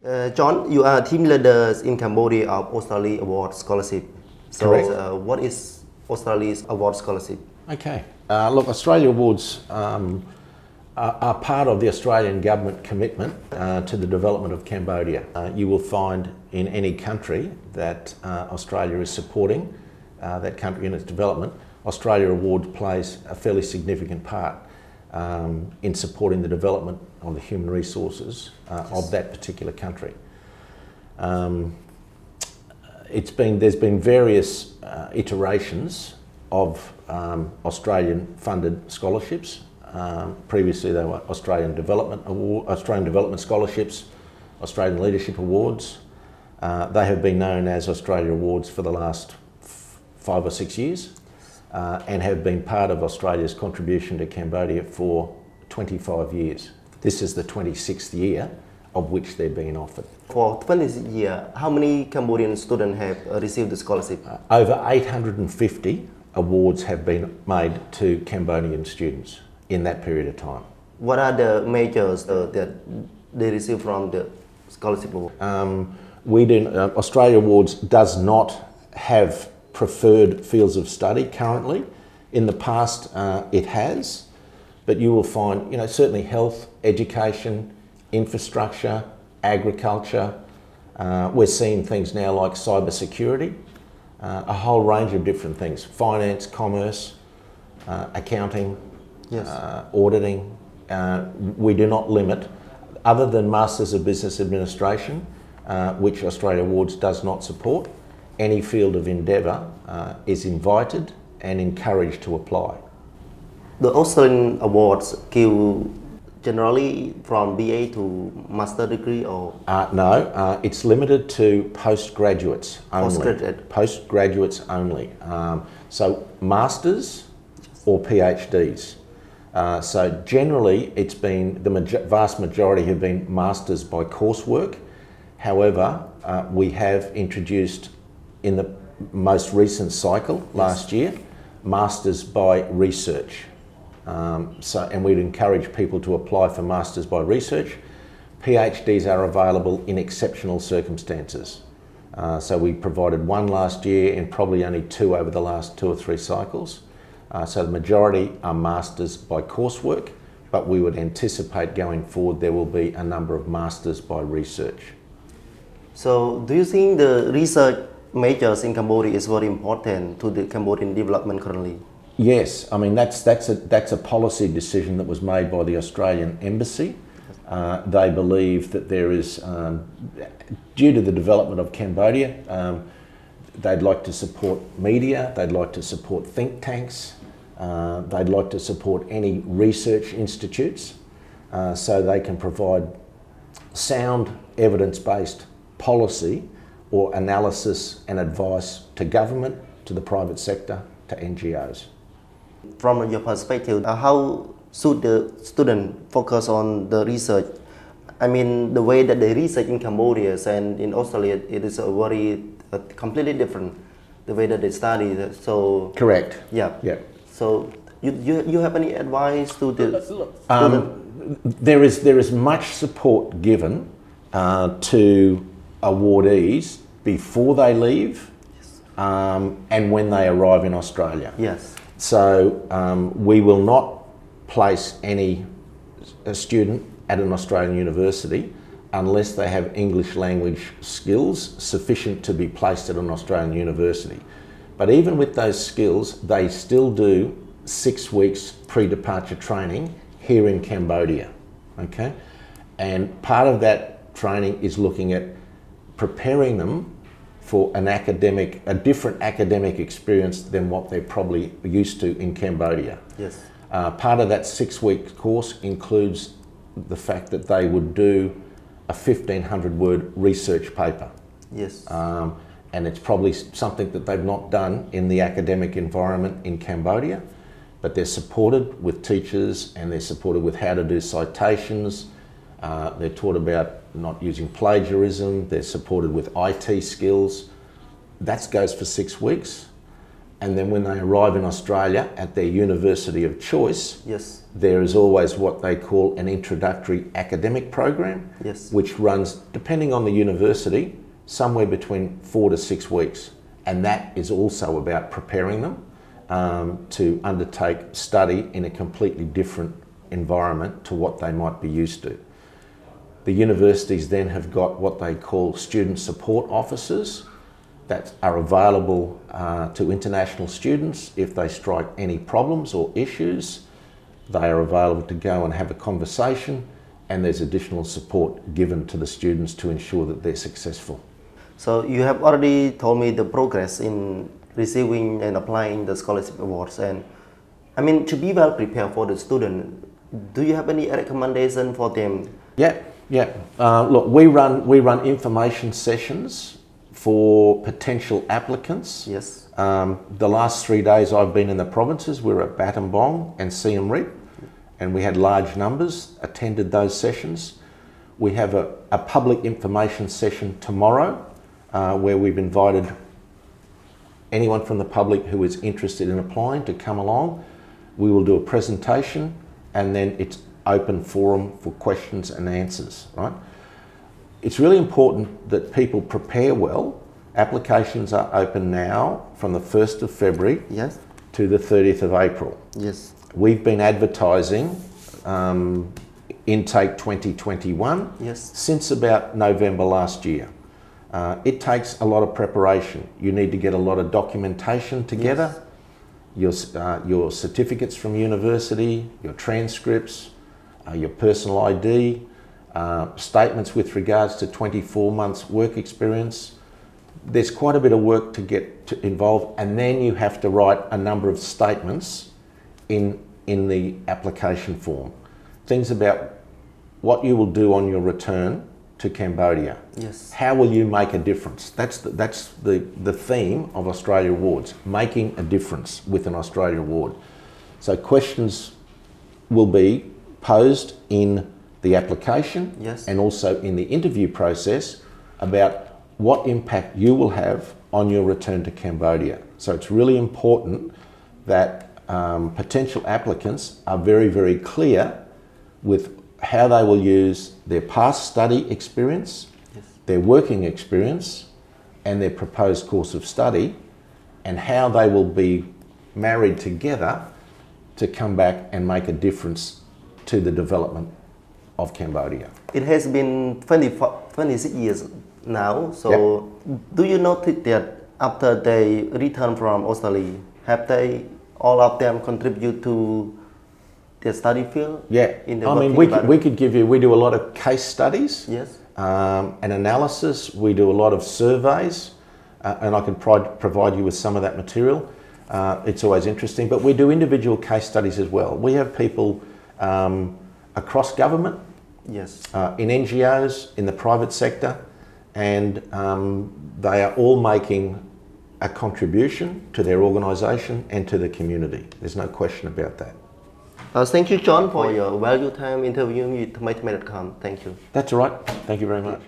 John, you are team leaders in Cambodia of Australia Award Scholarship. So, what is Australia's Award Scholarship? Okay. Look, Australia Awards are part of the Australian government commitment to the development of Cambodia. You will find in any country that Australia is supporting that country in its development, Australia Awards plays a fairly significant part in supporting the development of the human resources of that particular country. There's been various iterations of Australian funded scholarships. Previously they were Australian Development Scholarships, Australian Leadership Awards. They have been known as Australia Awards for the last 5 or 6 years and have been part of Australia's contribution to Cambodia for 25 years. This is the 26th year of which they're being offered. For 20th year, how many Cambodian students have received the scholarship? Over 850 awards have been made to Cambodian students in that period of time. What are the majors that they receive from the scholarship award? Australia Awards does not have preferred fields of study currently. In the past it has, but you will find certainly health, education, infrastructure, agriculture. We're seeing things now like cyber security, a whole range of different things, finance, commerce, accounting, auditing. We do not limit, other than Masters of Business Administration, which Australia Awards does not support. Any field of endeavour is invited and encouraged to apply. The Australian Awards give generally from BA to master degree or? No, it's limited to postgraduates only. Postgraduates only. So masters or PhDs. So generally it's been, the vast majority have been masters by coursework. However, we have introduced in the most recent cycle last year, masters by research. And we'd encourage people to apply for masters by research. PhDs are available in exceptional circumstances. So we provided 1 last year and probably only 2 over the last 2 or 3 cycles. So the majority are masters by coursework, but we would anticipate going forward there will be a number of masters by research. So do you think the research majors in Cambodia is very important to the Cambodian development currently? Yes, I mean that's a policy decision that was made by the Australian Embassy. They believe that there is, due to the development of Cambodia, they'd like to support media, they'd like to support think tanks, they'd like to support any research institutes so they can provide sound evidence-based policy or analysis and advice to government, to the private sector, to NGOs. From your perspective, how should the student focus on the research? I mean, the way that they research in Cambodia and in Australia, it is completely different, the way that they study. So correct. Yeah. Yeah. So you have any advice to the student? There is much support given to awardees before they leave and when they arrive in Australia. Yes. So we will not place any student at an Australian university unless they have English language skills sufficient to be placed at an Australian university. But even with those skills, they still do 6 weeks pre-departure training here in Cambodia, okay? And part of that training is looking at preparing them for a different academic experience than what they're probably used to in Cambodia. Yes. Part of that 6-week course includes the fact that they would do a 1,500-word research paper. Yes. And it's probably something that they've not done in the academic environment in Cambodia, but they're supported with teachers and they're supported with how to do citations. They're taught about not using plagiarism. They're supported with IT skills. That goes for 6 weeks. And then when they arrive in Australia at their university of choice, yes, there is always what they call an introductory academic program, yes, which runs, depending on the university, somewhere between 4 to 6 weeks. And that is also about preparing them to undertake study in a completely different environment to what they might be used to. The universities then have got what they call student support officers that are available to international students. If they strike any problems or issues, they are available to go and have a conversation, and there's additional support given to the students to ensure that they're successful. So you have already told me the progress in receiving and applying the scholarship awards, and I mean, to be well prepared for the student, do you have any recommendation for them? Yeah. Look, we run information sessions for potential applicants. Yes. The last 3 days I've been in the provinces, we were at Battambang and Siem Reap, and we had large numbers attended those sessions. We have a public information session tomorrow where we've invited anyone from the public who is interested in applying to come along. We will do a presentation, and then it's open forum for questions and answers, right? It's really important that people prepare well. Applications are open now from the 1st of February, yes, to the 30th of April. Yes. We've been advertising intake 2021, yes, since about November last year. It takes a lot of preparation. You need to get a lot of documentation together, yes, your certificates from university, your transcripts, your personal ID, statements with regards to 24 months work experience. There's quite a bit of work to get involved, and then you have to write a number of statements in the application form. Things about what you will do on your return to Cambodia. yes, How will you make a difference? That's the theme of Australia Awards, making a difference with an Australia Award. So questions will be posed in the application, yes, and also in the interview process about what impact you will have on your return to Cambodia. So it's really important that potential applicants are very, very clear with how they will use their past study experience, yes, their working experience, and their proposed course of study, and how they will be married together to come back and make a difference to the development of Cambodia. It has been 26 years now, so do you notice that after they return from Australia, have they, all of them, contribute to their study field? Yeah, in the I mean, we could give you, we do a lot of case studies, yes, and analysis. We do a lot of surveys, and I can provide you with some of that material. It's always interesting, but we do individual case studies as well. We have people across government, yes, in NGOs, in the private sector, and they are all making a contribution to their organisation and to the community. There's no question about that. Thank you, John, for your valuable time interviewing with ThmeyThmey.com. Thank you. That's all right. Thank you very much.